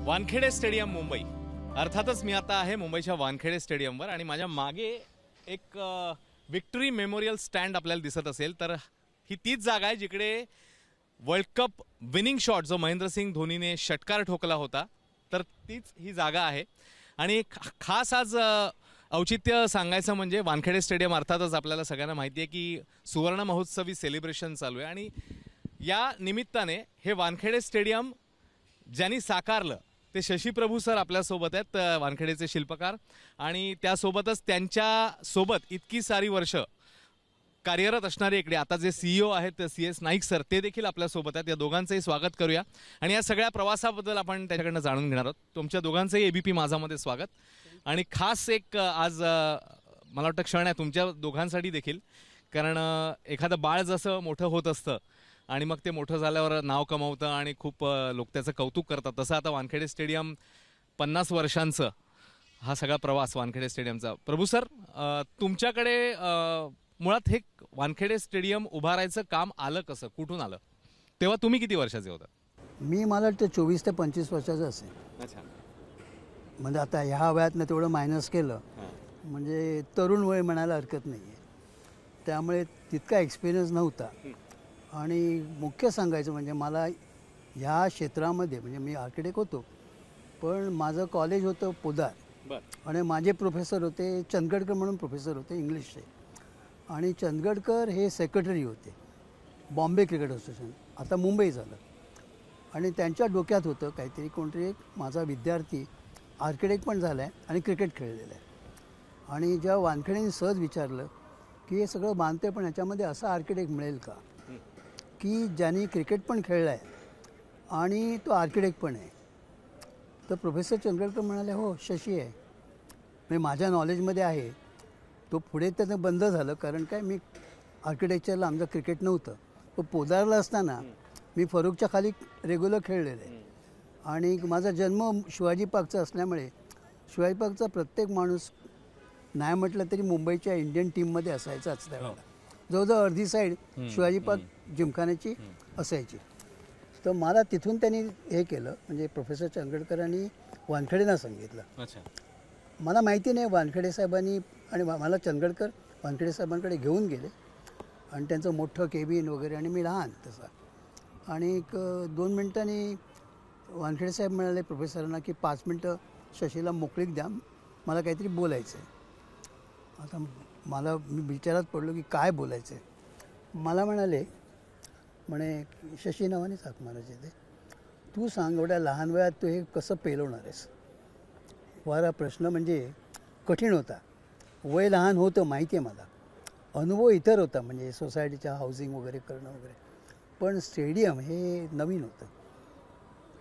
Wankhede stadium Mumbai. अर्थातच मी आता आहे मुंबईच्या वानखेडे स्टेडियमवर आणि माझ्या मागे एक विक्टरी मेमोरियल स्टँड आपल्याला दिसत असेल तर ही तीच जागा आहे जिकडे वर्ल्ड कप विनिंग शॉट जो महेंद्रसिंग धोनीने षटकार ठोकला होता तर तीच ही जागा आहे। आणि खास आज औचित्य सांगायचं म्हणजे वानखेडे स्टेडियम अर्थातच आपल्याला सगळ्यांना माहिती आहे की सुवर्ण महोत्सवी सेलिब्रेशन चालू आहे आणि या निमित्ताने हे वानखेडे स्टेडियम ज्यांनी साकारलं ते शशी प्रभू सर आपल्यासोबत आहेत, वानखेडेचे शिल्पकार, आणि त्यासोबतच त्यांच्यासोबत इतकी सारी वर्ष कार्यरत असणारे इकडे आता जे CEO आहेत CS नाईक सर ते देखील आपल्यासोबत आहेत। या दोघांचंही स्वागत करूया आणि या सगळ्या प्रवासाबद्दल आपण त्याच्याकडनं जाणून घेणार आहोत। तुमच्या दोघांचंही ABP माझामध्ये स्वागत आणि खास एक आज मला वाटतं क्षण आहे तुमच्या दोघांसाठी देखील, कारण एखादं बाळ जसं मोठं होत असतं आणि मग ते मोठं झाल्यावर नाव कमावतं आणि खूप लोक त्याचं कौतुक करतात, तसं आता वानखेडे स्टेडियम 50 वर्षांचं हा सगळा प्रवास वानखेडे स्टेडियमचा। प्रभू सर, तुमच्याकडे मुळात हे वानखेडे स्टेडियम उभारायचं काम आलं कसं, कुठून आलं, तेव्हा तुम्ही किती वर्षाचे होता? मला वाटतं 24 ते 25 वर्षाचं असेल। अच्छा, म्हणजे आता ह्या वयातनं तेवढं मायनस केलं म्हणजे तरुण वय म्हणायला हरकत नाही आहे, त्यामुळे तितका एक्सपिरियन्स नव्हता। आणि मुख्य सांगायचं म्हणजे मला ह्या क्षेत्रामध्ये म्हणजे मी आर्किटेक्ट होतो पण माझं कॉलेज होतं पोदार आणि माझे प्रोफेसर होते चंदगडकर म्हणून प्रोफेसर होते इंग्लिशचे, आणि चंदगडकर हे सेक्रेटरी होते बॉम्बे क्रिकेट असोसिएशन, आता मुंबई झालं, आणि त्यांच्या डोक्यात होतं काहीतरी कोणतरी एक माझा विद्यार्थी आर्किटेक्ट पण झाला आहे आणि क्रिकेट खेळलेला आहे। आणि जेव्हा वानखेडेंनी सहज विचारलं की हे सगळं बांधते पण ह्याच्यामध्ये असा आर्किटेक्ट मिळेल का की ज्यांनी क्रिकेट पण खेळला आहे आणि तो आर्किटेक्ट पण आहे, तर प्रोफेसर चंद्रकर म्हणाले हो शशी आहे, म्हणजे माझ्या नॉलेजमध्ये आहे। तो पुढे त्याचं बंद झालं कारण काय मी आर्किटेक्चरला आमचं क्रिकेट नव्हतं, पण पोदारला असताना मी फरूकच्या खाली रेग्युलर खेळलेलं आहे आणि माझा जन्म शिवाजी पार्कचा असल्यामुळे शिवाजी पार्कचा प्रत्येक माणूस नाही म्हटलं तरी मुंबईच्या इंडियन टीममध्ये असायचाच त्यावेळेला, जवळजवळ अर्धी साईड शिवाजी पार्क जिमखान्याची असायची। तर मला तिथून त्यांनी हे केलं म्हणजे प्रोफेसर चंदगडकरांनी वानखेडेंना सांगितलं। अच्छा, मला माहिती नाही वानखेडे साहेबांनी, आणि मला चंदगडकर वानखेडे साहेबांकडे घेऊन गेले आणि त्यांचं मोठं केबिन वगैरे, आणि मी लहान तसा, आणि एक 2 मिनटांनी वानखेडे साहेब म्हणाले प्रोफेसरांना की 5 मिनटं शशीला मोकळीक द्या, मला काहीतरी बोलायचं आहे। आता मी विचारात पडलो की काय बोलायचं आहे। मला म्हणे शशी नावाने हाक मारायचे ते, तू सांग एवढ्या लहान वयात तू हे कसं पेलवणार आहेस। वारा प्रश्न म्हणजे कठीण होता, वय लहान होतं माहिती आहे मला, अनुभव इतर होता म्हणजे सोसायटीच्या हाऊसिंग वगैरे करणं वगैरे, पण स्टेडियम हे नवीन होतं।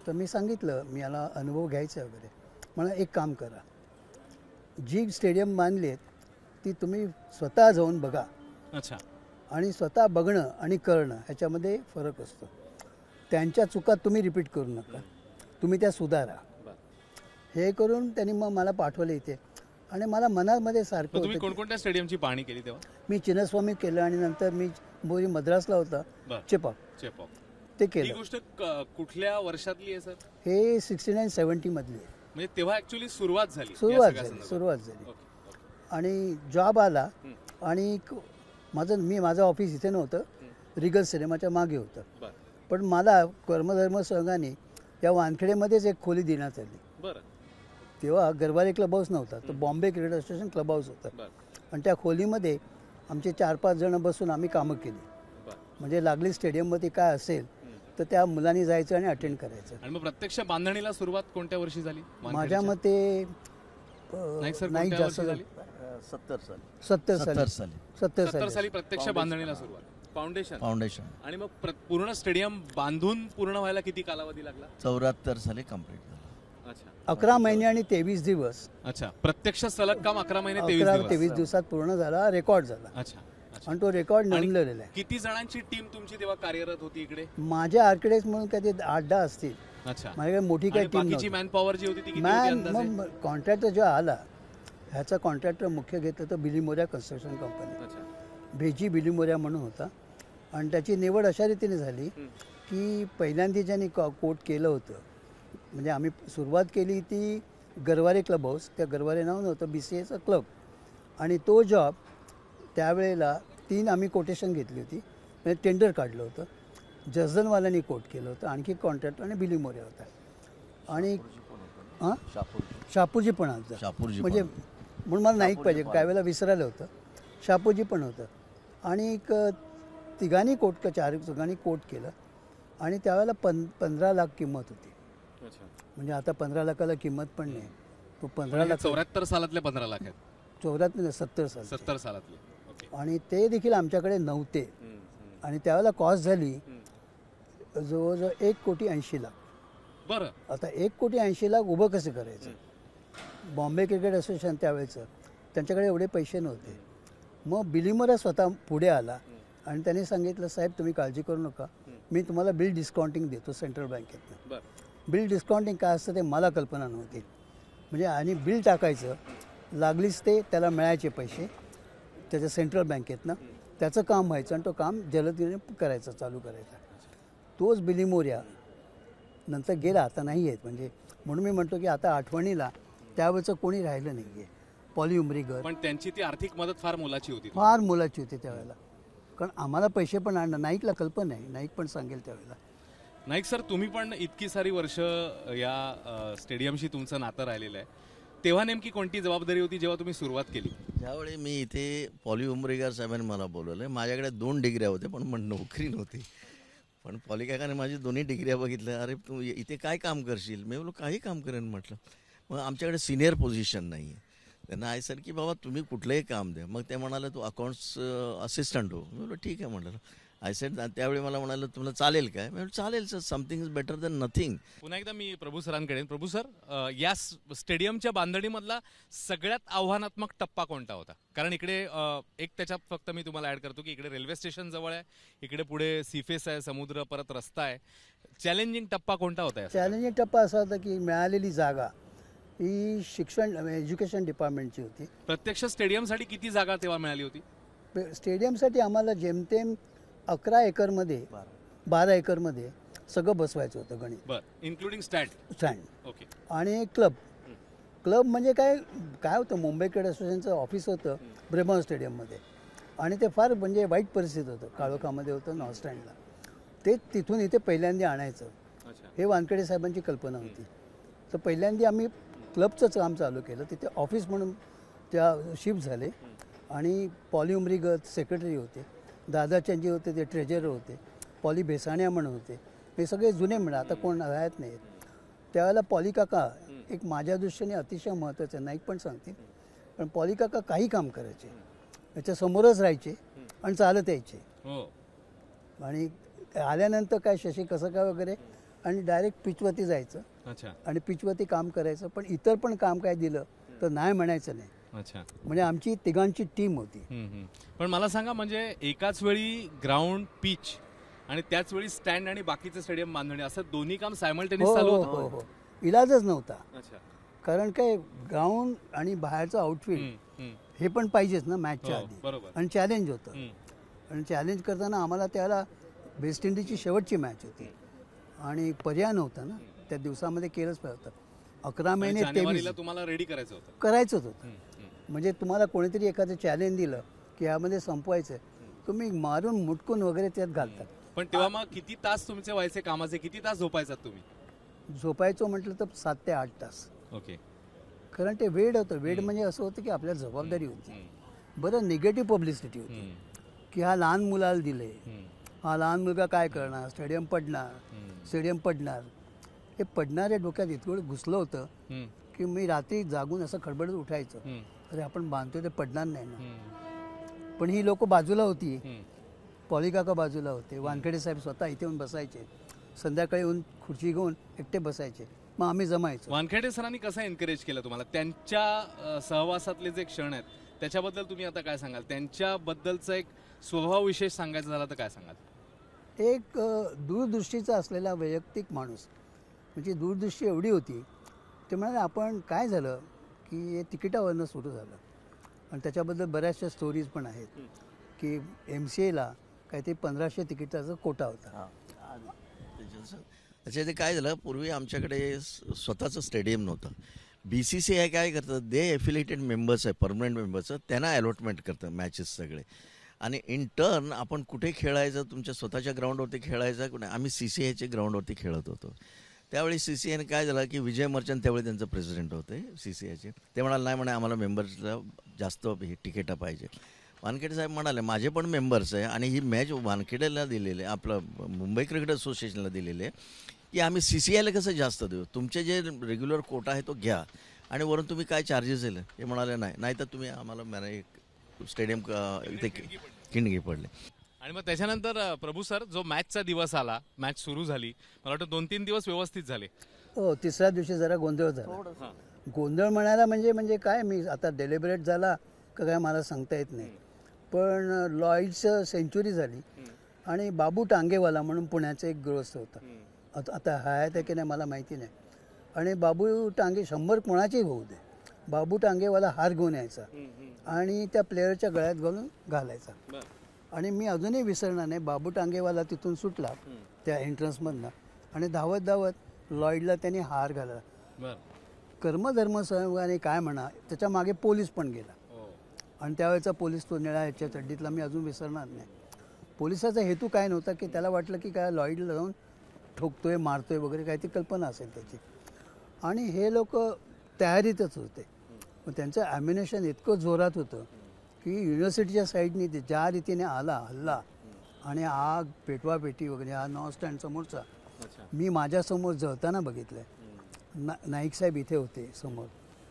तर मी सांगितलं मी याला अनुभव घ्यायचा वगैरे। मला एक काम करा, जी स्टेडियम बांधली आहेत ती तुम्ही स्वतः जाऊन बघा। अच्छा, आणि स्वतः बघणं आणि करणं ह्याच्यामध्ये फरक असतो, त्यांच्या चुका तुम्ही रिपीट करू नका, तुम्ही त्या सुधारा। हे करून त्यांनी मग मला पाठवले इथे, आणि मला मनामध्ये सारखं तुम्ही कोणकोणत्या स्टेडियमची पाहणी केली तेव्हा? मी चिन्नस्वामी केलं आणि नंतर मी मद्रासला होता चेपॉक ते केलं। ही गोष्ट कुठल्या वर्षातली आहे सर? हे 69-70 मधली आहे, म्हणजे तेव्हा ऍक्च्युअली सुरुवात झाली। आणि जॉब आला आणि माझं ऑफिस इथे नव्हतं, रिगल सिनेमाच्या मागे होतं, पण मला कर्मधर्म संघाने या वानखेडेमध्येच एक खोली देण्यात आली। तेव्हा गरवारे क्लब हाऊस नव्हता, तर Bombay cricket association club house होतं, आणि त्या खोलीमध्ये आमचे 4-5 जण बसून आम्ही कामं केली। म्हणजे लागली स्टेडियममध्ये काय असेल तर त्या मुलांनी जायचं आणि अटेंड करायचं। आणि मग प्रत्यक्ष बांधणीला सुरुवात कोणत्या वर्षी झाली? माझ्या मते नाही जास्त झाली, 70 साली प्रत्यक्ष बांधणीला सुरुवात, फाउंडेशन। आणि मग पूर्ण स्टेडियम बांधून पूर्ण व्हायला किती कालावधी लागला? 74 साली कंप्लीट झालं। अच्छा, 11 महिने आणि 23 दिवस। अच्छा, प्रत्यक्ष सलग काम 11 महिने 23 दिवसात पूर्ण झाला, रेकॉर्ड झाला। अच्छा, आणि तो रेकॉर्ड नोंदलेला आहे। किती जणांची टीम तुमची तेव्हा कार्यरत होती इकडे? माझे आर्किटेक्ट म्हणून काय ते 8-10 असतील। अच्छा, माझ्याकडे मोठी काही टीम नव्हती। मॅन पॉवर जी होती ती किती होती? मग कॉन्ट्रॅक्टर जेव्हा आला, ह्याचा कॉन्ट्रॅक्टर मुख्य घेतलं तर बिलीमोरिया कन्स्ट्रक्शन कंपनी, भेजी बिलीमोरिया म्हणून होता, आणि त्याची निवड अशा रीतीने झाली की पहिल्यांदा ज्यांनी कोट केलं होतं म्हणजे आम्ही सुरुवात केली ती गरवारे क्लब हाऊस, त्या गरवारे नाव नव्हतं, BCAचं क्लब. आणि तो जॉब त्यावेळेला 3 आम्ही कोटेशन घेतली होती, म्हणजे टेंडर काढलं होतं. जसदनवाल्यांनी कोट केलं होतं, आणखी कॉन्ट्रॅक्ट आणि बिलिंग मोरे होता. आणि हां शापूरजी पण आमचं शापूरजी म्हणजे म्हणून मला नाईक पाहिजे, काही वेळेला विसरायला होतं. शापूरजी पण होतं. आणि एक तिघांनी कोट का 4 तिघांनी कोट केलं. आणि त्यावेळेला 15 लाख किंमत होती. म्हणजे आता 15 लाखाला किंमत पण नाही. तो 15 लाख 74 सालातले 15 लाख आहेत. 74 70 साल 70 सालातले. ओके. आणि ते देखील आमच्याकडे नव्हते. आणि त्यावेळेला कॉस्ट झाली जवळजवळ 1,80,00,000. बरं. आता 1,80,00,000 उभं कसं करायचं. बॉम्बे क्रिकेट असोसिएशन त्यावेळेचं त्यांच्याकडे एवढे पैसे नव्हते. मग बिलिमोरा स्वतः पुढे आला आणि त्यांनी सांगितलं, साहेब तुम्ही काळजी करू नका, मी तुम्हाला बिल डिस्काउंटिंग देतो सेंट्रल बँकेतनं. बरं. बिल डिस्काउंटिंग काय असतं ते मला कल्पना नव्हती. म्हणजे आणि बिल टाकायचं, लागलीच ते त्याला मिळायचे पैसे त्याच्या सेंट्रल बँकेतनं, त्याचं काम व्हायचं आणि तो काम जलदीने करायचं, चालू करायचा. तोच बिलिमोऱ्या नंतर गेला, आता नाही आहेत. म्हणजे म्हणून मी म्हणतो की आता आठवणीला त्यावेळेचं कोणी राहिलं नाही आहे. पॉली उमरीगर पण त्यांची ती आर्थिक मदत फार मोलाची होती. फार मोलाची होती त्यावेळेला, कारण आम्हाला पैसे पण आणणं, नाईकला कल्पना आहे, नाईक पण सांगेल त्यावेळेला. नाईक सर, तुम्ही पण इतकी सारी वर्ष या स्टेडियमशी तुमचं नातं राहिलेलं आहे. तेव्हा नेमकी कोणती जबाबदारी होती जेव्हा तुम्ही सुरुवात केली? ज्यावेळी मी इथे पॉली उमरेगार साहेबांनी मला बोलवलं, माझ्याकडे 2 डिग्र्या होत्या पण नोकरी नव्हती. पण पॉली काकाने माझी 2 डिग्र्या बघितल्या. अरे तू इथे काय काम करशील? मी बोललो काही काम करेन म्हटलं. मग आमच्याकडे सिनियर पोझिशन नाही आहे. त्यांना आहे सर की बाबा तुम्ही कुठलंही काम द्या. मग ते म्हणाले तू अकाउंट्स असिस्टंट हो. मी बोललो ठीक आहे म्हटलं. I said. त्यावेळी मला म्हणालं तुला चालेल काय? मी म्हटलं चालेल sir, something is better than nothing. पुन्हा एकदा मी प्रभू सरांकडे. प्रभू सर, या स्टेडियमच्या बांधणीमधला सगळ्यात आव्हानात्मक टप्पा कोणता होता? कारण इकडे एक त्याच्यात फक्त मी तुम्हाला ॲड करतो की इकडे रेल्वे स्टेशन जवळ आहे, इकडे पुढे सीफेस आहे, समुद्र, परत रस्ता आहे. चॅलेंजिंग टप्पा कोणता होता? चॅलेंजिंग टप्पा असा होता की मिळालेली जागा ही शिक्षण एज्युकेशन डिपार्टमेंटची होती. प्रत्यक्ष स्टेडियमसाठी किती जागा तेव्हा मिळाली होती? स्टेडियमसाठी आम्हाला जेमतेम 11 एकरमध्ये 12 एकरमध्ये सगळं बसवायचं होतं गणित. बरं, इन्क्लुडिंग स्टँड. ओके. आणि क्लब म्हणजे काय होतं, मुंबई क्रिकेट असोसिएशनचं ऑफिस होतं ब्रह्मा स्टेडियममध्ये. आणि ते फार म्हणजे वाईट परिस्थिती होतं, काळोखामध्ये होतं नॉर्थ स्टँडला. ते तिथून इथे पहिल्यांदा आणायचं, हे वानखेडे साहेबांची कल्पना होती. तर पहिल्यांदा आम्ही क्लबचंच काम चालू केलं. तिथे ऑफिस म्हणून त्या शिफ्ट झाले. आणि पॉली उमरीगत सेक्रेटरी होते, दादाचंदजी होते ते ट्रेजरर होते, पॉली भेसाण्या म्हणून होते. हे सगळे जुने म्हणा, आता कोण राहत नाहीत. त्यावेळेला पॉली काका एक माझ्या दृष्टीने अतिशय महत्त्वाचं आहे, नाईक पण सांगतील. पण पॉली काका काही काम करायचे, त्याच्यासमोरच राहायचे आणि चालत यायचे. आणि आल्यानंतर काय शशी कसं काय वगैरे, आणि डायरेक्ट पिचवती जायचं. आणि पिचवती काम करायचं. पण इतर पण काम काय दिलं तर नाही म्हणायचं नाही. म्हणजे आमची तिघांची टीम होती. पण मला सांगा, म्हणजे एकाच वेळी ग्राउंड, पिच आणि त्याच वेळी स्टँड आणि बाकीचं स्टेडियम बांधणे, असं दोन्ही काम सायमल्टेनियस चालू होतं? हो, इलाजच नव्हता. कारण काय ग्राउंड आणि बाहेरचं आउटफील्ड हे पण पाहिजेच ना मॅचच्या आधी. आणि चॅलेंज होतं. आणि चॅलेंज करताना आम्हाला त्याला वेस्ट इंडिजची शेवटची मॅच होती आणि पर्याय नव्हता ना, त्या दिवसामध्ये केलंच पाहिजे होतं. 11 महिने 23 तुम्हाला रेडी करायचं होतं. म्हणजे तुम्हाला कोणीतरी एखादं चॅलेंज दिलं की यामध्ये संपवायचं, तुम्ही मारून मुटकून वगैरे त्यात घालतात. पण तेव्हा मग किती तास तुमचे व्हायचे कामाचे? किती तास झोपायचात तुम्ही? झोपायचं म्हटलं तर 7 ते 8 तास. ओके. कारण ते वेळ होतं. वेळ म्हणजे असं होतं की आपल्याला जबाबदारी होती. बरं, निगेटिव्ह पब्लिसिटी होती की हा लहान मुलाला दिले, हा लहान मुलगा काय करणार, स्टेडियम पडणार. हे पडणाऱ्या डोक्यात इतकं घुसलं होतं की मी रात्री जागून असं खडबडत उठायचं, अरे आपण बांधतोय ते पडणार नाही ना. पण ही लोक बाजूला होती, पॉली काका बाजूला होते, वानखेडे साहेब स्वतः इथे येऊन बसायचे, संध्याकाळी येऊन खुर्ची घेऊन एकटे बसायचे, मग आम्ही जमायचो. वानखेडे सरांनी कसं एनकरेज केलं तुम्हाला? त्यांच्या सहवासातले जे क्षण आहेत त्याच्याबद्दल तुम्ही आता काय सांगाल? त्यांच्याबद्दलचा एक स्वभाव विशेष सांगायचा झाला तर काय सांगाल? एक दूरदृष्टीचा असलेला वैयक्तिक माणूस. म्हणजे दूरदृष्टी एवढी होती, ते म्हणाले आपण काय झालं की हे तिकिटावरनं सुरू झालं. आणि त्याच्याबद्दल बऱ्याचशा स्टोरीज पण आहेत की MCAला काहीतरी 1500 तिकिटाचा कोटा होता. अच्छा, ते काय झालं, पूर्वी आमच्याकडे स्वतःचं स्टेडियम नव्हतं. BCCI काय करतं, दे एफिलेटेड मेंबर्स आहे, परमनंट मेंबर्स, त्यांना अलॉटमेंट करतं मॅचेस सगळे. आणि इन टर्न आपण कुठे खेळायचं, तुमच्या स्वतःच्या ग्राउंडवरती खेळायचं कुठे, आम्ही CCIच्या ग्राउंडवरती खेळत होतो. त्यावेळी CCIने काय झालं की विजय मर्चंट त्यावेळी त्यांचं प्रेसिडेंट होते CCIचे. ते म्हणाले नाही म्हणे आम्हाला मेंबर्सला जास्त हे तिकीटं पाहिजे. वानखेडे साहेब म्हणाले माझे पण मेंबर्स आहे आणि ही मॅच वानखेडेला दिलेली आहे, आपलं मुंबई क्रिकेट असोसिएशनला दिलेली आहे, की आम्ही CCIला कसं जास्त देऊ, तुमचे जे रेग्युलर कोटा आहे तो घ्या आणि वरून तुम्ही काय चार्जेस दिले. ते म्हणाले नाही तर तुम्ही आम्हाला स्टेडियम इथे खिंडगी पडले. आणि मग त्याच्यानंतर प्रभू सर, जो मॅचचा दिवस आला, मॅच सुरू झाली, मला वाटतं 2-3 दिवस व्यवस्थित झाले. हो, तिसऱ्या दिवशी जरा गोंधळ झाला. गोंधळ म्हणायला म्हणजे काय, मी आता डेलिब्रेट झाला का काय मला सांगता येत नाही, पण लॉईडचं सेंचुरी झाली आणि बाबू टांगेवाला म्हणून पुण्याचा एक गृहस्थ होता, आता हयात आहे की नाही मला माहिती नाही, आणि बाबू टांगे 100 कोणाचेही होऊ दे, बाबू टांगेवाला हार घेऊन यायचा आणि त्या प्लेयरच्या गळ्यात घालायचा. आणि मी अजूनही विसरणार नाही, बाबू टांगेवाला तिथून सुटला त्या एंट्रन्समधनं आणि धावत धावत लॉईडला त्यांनी हार घाला. कर्मधर्म संयोगाने काय म्हणा, त्याच्या मागे पोलीस पण गेला आणि त्यावेळेचा पोलीस तो निळा ह्याच्या चड्डीतला मी अजून विसरणार नाही. पोलिसाचा हेतू काय नव्हता की त्याला वाटलं की काय लॉईडला जाऊन ठोकतोय मारतोय वगैरे काय ती कल्पना असेल त्याची. आणि हे लोक तयारीतच होते, मग त्यांचं ॲम्युनेशन इतकं जोरात होतं की युनिव्हर्सिटीच्या साईडनी ते ज्या रीतीने आला हल्ला आणि आग पेटवापेटी वगैरे, हा नॉन स्टँड समोरचा मी माझ्यासमोर जळताना बघितलं आहे. नाईक साहेब इथे होते समोर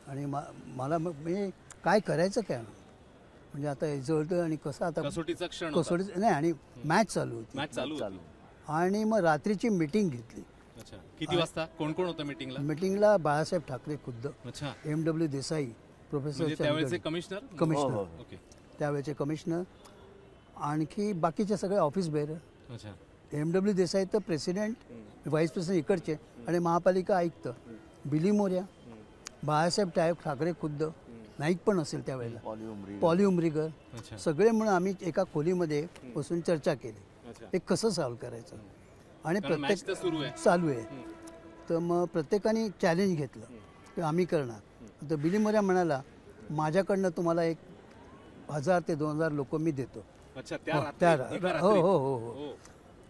आणि मला म्हणजे काय करायचं काय, म्हणजे आता हे जळतं आणि कसं आता कसोटीचा क्षण कसोटी नाही आणि मॅच चालू होती. मॅच चालू आणि मग रात्रीची मीटिंग घेतली. अच्छा, किती वाजता, कोण कोण होतं मीटिंगला? मीटिंगला बाळासाहेब ठाकरे खुद्द, अच्छा, MW देसाई, प्रोफेसर त्यावेळेचे कमिशनर, ओके, त्यावेळेचे कमिशनर, आणखी बाकीचे सगळे ऑफिस बेअरर. अच्छा, MW देसाई तर प्रेसिडेंट, व्हाईस प्रेसिडेंट इकडचे आणि महापालिका आयुक्त, बिली मोर्या, बाळासाहेब ठाकरे खुद्द, नाईक पण असेल त्यावेळेला, पॉली उमरीगर, सगळे म्हणून आम्ही एका खोलीमध्ये बसून चर्चा केली हे कसं सॉल्व्ह करायचं. आणि प्रत्येक चालू आहे तर मग प्रत्येकाने चॅलेंज घेतलं की आम्ही करणार. तर बिली मोर्या म्हणाला माझ्याकडनं तुम्हाला 1000 ते 2000 लोक मी देतो. हो हो हो हो.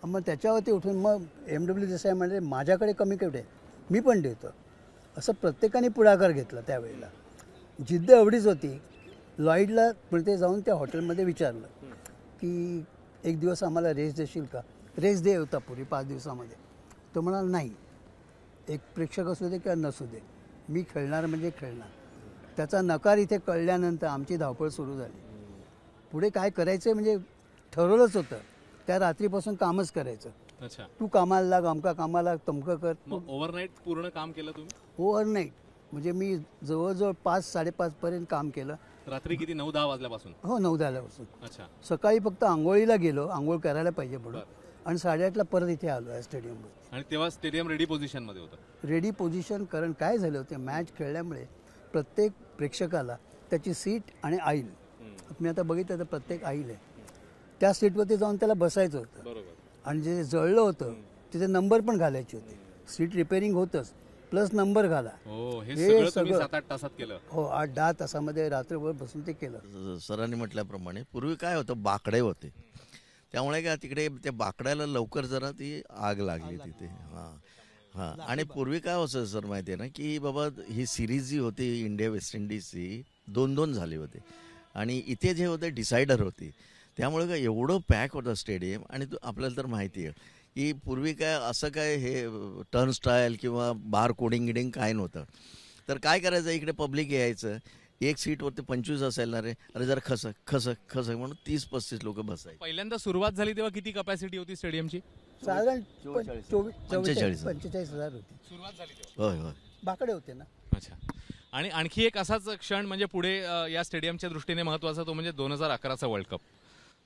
मग त्याच्यावरती उठून मग MW देसाई म्हणजे माझ्याकडे कमी केवढे मी पण देतो, असं प्रत्येकाने पुढाकार घेतला. त्यावेळेला जिद्द एवढीच होती. लॉईडला पुढे जाऊन त्या हॉटेलमध्ये विचारलं की एक दिवस आम्हाला रेस्ट देशील का, रेस्ट दे होता पूर्वी 5 दिवसामध्ये. तो म्हणाला नाही, एक प्रेक्षक असू दे किंवा नसू दे, मी खेळणार म्हणजे खेळणार. त्याचा नकार इथे कळल्यानंतर आमची धावपळ सुरू झाली. पुढे काय करायचं म्हणजे ठरवलंच होतं, त्या रात्रीपासून कामच करायचं. अच्छा, तू कामाला लाग, आमका कामाला तमकं कर. ओव्हरनाईट पूर्ण काम केलं तुम्ही? ओव्हरनाईट म्हणजे मी जवळजवळ 5-5:30 पर्यंत काम केलं. रात्री किती, 9-10 वाजल्यापासून? हो, 9-10 वाजून. अच्छा, सकाळी फक्त आंघोळीला गेलो, आंघोळ करायला पाहिजे म्हणून, आणि 8:30ला परत इथे आलो आहे स्टेडियमवर. आणि तेव्हा स्टेडियम रेडी पोझिशनमध्ये होतं? रेडी पोझिशन, कारण काय झालं होतं मॅच खेळल्यामुळे प्रत्येक प्रेक्षकाला त्याची सीट आणि आईल, मी आता बघितलं तर प्रत्येक आईल आहे, त्या सीटवरती जाऊन त्याला बसायचं होतं. बरोबर. आणि जे जळलं होतं तिथे नंबर पण घालायचे होते. सीट रिपेअरिंग होतंच प्लस नंबर घाला. हे सगळं 7-8 तासात केलं? हो, 8-10 तासामध्ये रात्रभर बसून ते केलं. सरांनी म्हटल्याप्रमाणे पूर्वी काय होतं, बाकडे होते, त्यामुळे काय तिकडे त्या बाकड्याला लवकर जरा ती आग लागली तिथे. हां, आणि पूर्वी काय होतं सर माहिती आहे ना, की बाबा ही सिरीज जी होती इंडिया वेस्ट इंडिजची 2-2 झाली होती आणि इथे जे होते डिसायडर होती, त्यामुळे काय एवढं पॅक होतं स्टेडियम. आणि आपल्याला तर माहिती आहे की पूर्वी काय असं काय हे टर्न स्टाईल किंवा बार कोडिंग गिडिंग काय नव्हतं. तर काय करायचं, इकडे पब्लिक यायचं, एक सीटवरती 25 असायला रे, अरे जरा खसक म्हणून 30-35 लोक बसायचे. पहिल्यांदा सुरुवात झाली तेव्हा किती कपॅसिटी होती स्टेडियमची? साधारण 45,000 होती सुरुवात झाली होय होय, बाकडे होते ना. अच्छा, आणि आणखी एक असाच क्षण म्हणजे पुढे या स्टेडियमच्या दृष्टीने महत्त्वाचा, तो म्हणजे 2011चा वर्ल्ड कप.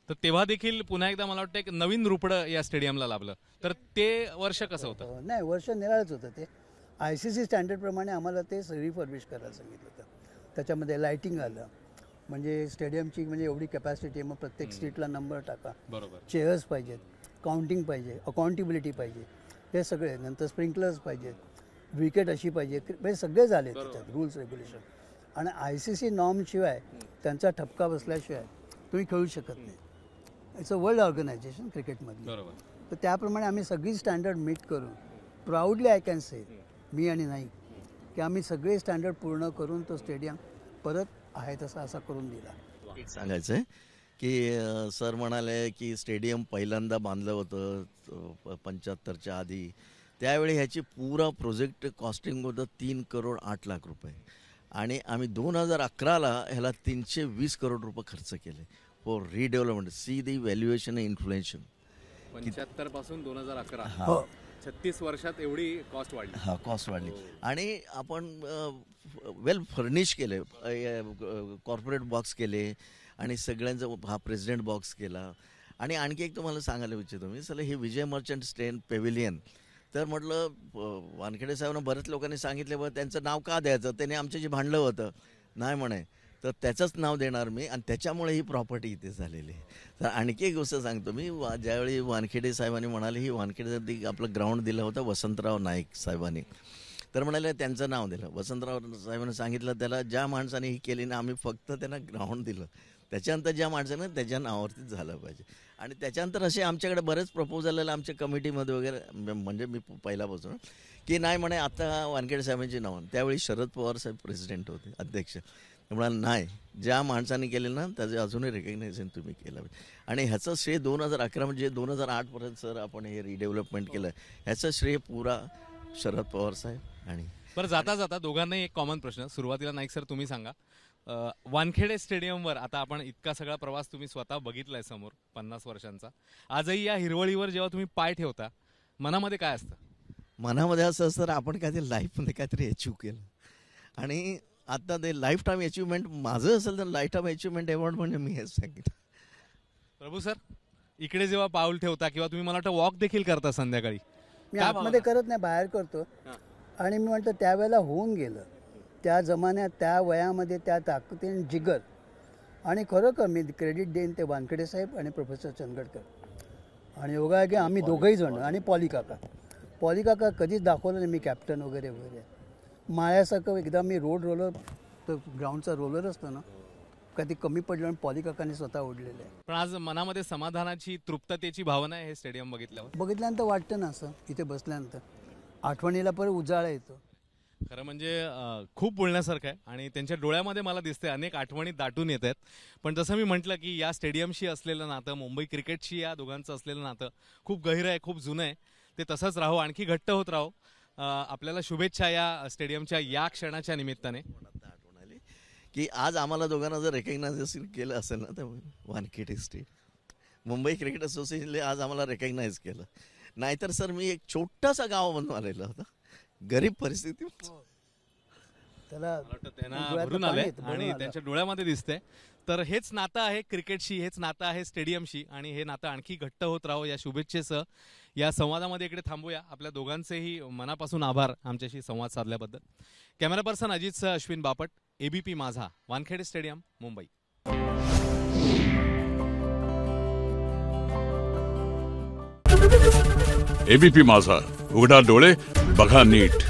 तर तेव्हा देखील पुन्हा एकदा मला वाटतं एक नवीन रुपडं या स्टेडियमला लाभलं. तर ते वर्ष कसं होतं? नाही, वर्ष निराळच होतं ते. ICC स्टँडर्डप्रमाणे आम्हाला ते रिफर्बिश करायला सांगितलं होतं. त्याच्यामध्ये लाईटिंग आलं, म्हणजे स्टेडियमची म्हणजे एवढी कॅपॅसिटी, मग प्रत्येक सीटला नंबर टाका, बरोबर, चेअर्स पाहिजेत, काउंटिंग पाहिजे, अकाउंटेबिलिटी पाहिजे. हे सगळे, नंतर स्प्रिंकलर्स पाहिजेत, विकेट अशी पाहिजे, म्हणजे सगळे झाले त्याच्यात रूल्स रेग्युलेशन. आणि ICC नॉर्मशिवाय त्यांचा ठपका बसल्याशिवाय तुम्ही खेळू शकत नाही. इट्स अ वर्ल्ड ऑर्गनायझेशन क्रिकेटमधली. बरोबर. तर त्याप्रमाणे आम्ही सगळी स्टँडर्ड मीट करून प्राऊडली आय कॅन से, मी आणि नाही, की आम्ही सगळे स्टँडर्ड पूर्ण करून तो स्टेडियम परत आहे तसा असा करून दिला. एक सांगायचं आहे की सर म्हणाले की स्टेडियम पहिल्यांदा बांधलं होतं 75च्या आधी. त्यावेळी ह्याची पुरा प्रोजेक्ट कॉस्टिंग होतं 3,08,00,000 रुपये आणि आम्ही 2011ला ह्याला 320 करोड रुपये खर्च केले for redevelopment. See the valuation inflation. 75 पासून 2011 हो, 36 वर्षात एवढी कॉस्ट वाढली. हा, कॉस्ट वाढली. आणि आपण वेल फर्निश केले, कॉर्पोरेट बॉक्स केले आणि सगळ्यांचा हा प्रेसिडेंट बॉक्स केला. आणि आणखी एक तुम्हाला सांगायला इच्छितो मी, चला हे विजय मर्चंट स्टेन पेव्हिलियन, तर म्हटलं वानखेडे साहेबांना बऱ्याच लोकांनी सांगितले बरं त्यांचं नाव का द्यायचं, त्याने आमच्याशी भांडलं होतं, नाही म्हणे, तर त्याचंच नाव देणार मी आणि त्याच्यामुळे ही प्रॉपर्टी इथे झालेली आहे. तर आणखी एक गोष्ट सांगतो मी, ज्यावेळी वानखेडे साहेबांनी म्हणाले ही वानखेडेसाठी आपलं ग्राउंड दिलं होतं वसंतराव नाईक साहेबांनी, तर म्हणाले त्यांचं नाव दिलं. वसंतराव साहेबांनी सांगितलं त्याला ज्या माणसाने ही केली ना, आम्ही फक्त त्यांना ग्राउंड दिलं, त्याच्यानंतर ज्या माणसानं त्याच्या नावावरतीच झालं पाहिजे. आणि त्याच्यानंतर असे आमच्याकडे बरेच प्रपोजल आले आमच्या कमिटीमध्ये वगैरे, म्हणजे मी पहिल्यापासून की नाही म्हणे आता वानखेडे साहेबांची नाव. त्यावेळी शरद पवार साहेब प्रेसिडेंट होते, अध्यक्ष. म्हणाल नाही, ज्या माणसाने केले ना त्याचे अजूनही रेकग्नायझेशन तुम्ही केलं पाहिजे. आणि ह्याचं श्रेय 2011 म्हणजे 2008पर्यंत सर आपण हे रिडेव्हलपमेंट केलं, ह्याचं श्रेय पुरा शरद पवार साहेब. आणि बरं, जाता जाता दोघांनाही एक कॉमन प्रश्न, सुरुवातीला नाईक सर तुम्ही सांगा, वानखेडे स्टेडियमवर आता आपण इतका सगळा प्रवास तुम्ही स्वतः बघितलाय समोर 50 वर्षांचा, आजही या हिरवळीवर जेव्हा तुम्ही पाय ठेवता मनामध्ये काय असतं? मनामध्ये असं असतं आपण काहीतरी लाईफमध्ये काहीतरी अचीव केलं. आणि आता ते लाईफ टाईम अचिव्हमेंट माझं असेल तर लाईफ टाईम अचिव्हमेंट अवॉर्ड म्हणजे मी हेच सांगितलं. प्रभू सर, इकडे जेव्हा पाऊल ठेवता किंवा तुम्ही मला वाटतं वॉक देखील करता संध्याकाळी, मी आतमध्ये करत नाही, बाहेर करतो. आणि मी म्हणतो त्यावेळेला होऊन गेलं, त्या जमान्यात त्या वयामध्ये त्या ताकदीने जिगर. आणि खरोखर मी क्रेडिट देईन ते वानखेडे साहेब आणि प्रोफेसर चंदगडकर. आणि योगा आहे की आम्ही दोघंही जण, आणि पॉली काका कधीच दाखवलं नाही मी कॅप्टन वगैरे वगैरे. माळ्यासारखं एकदा मी रोड रोलर, तर ग्राउंडचा रोलर असतो ना, कधी कमी पडलं आणि पॉली काकाने स्वतः ओढलेलं आहे. पण आज मनामध्ये समाधानाची, तृप्ततेची भावना आहे हे स्टेडियम बघितल्यानंतर वाटतं ना, असं इथे बसल्यानंतर आठवणीला परत उजाळा येतो. खरं म्हणजे खूप बोलण्यासारखं आहे आणि त्यांच्या डोळ्यामध्ये मला दिसते अनेक आठवणी दाटून येत आहेत. पण जसं मी म्हटलं की या स्टेडियमशी असलेलं नातं, मुंबई क्रिकेटशी या दोघांचं असलेलं नातं खूप गहिरं आहे, खूप जुनं आहे. ते तसंच राहो, आणखी घट्ट होत राहो. आपल्याला शुभेच्छा या स्टेडियमच्या या क्षणाच्या निमित्ताने. आठवण आली की आज आम्हाला दोघांना जर रेकग्नायझेशन केलं असेल ना, तर वानखेडे स्टेट मुंबई क्रिकेट असोसिएशनने आज आम्हाला रेकग्नाइज केलं. नाहीतर सर मी एक छोटासा गाव बनून आलेला होता, गरीब परिस्थिती. त्याला त्यांना भरून आले आणि त्यांच्या डोळ्यामध्ये दिसतंय. तर हेच नातं आहे क्रिकेटशी, हेच नातं आहे स्टेडियमशी आणि हे नातं आणखी घट्ट होत राहो या शुभेच्छेसह या संवादामध्ये इकडे थांबूया. आपल्या दोघांचेही मनापासून आभार आमच्याशी संवाद साधल्याबद्दल. कॅमेरा पर्सन अजितसह Ashwin Bapat, ABP Majha, Wankhede stadium, Mumbai. ABP माझा, उघडा डोळे बघा नीट.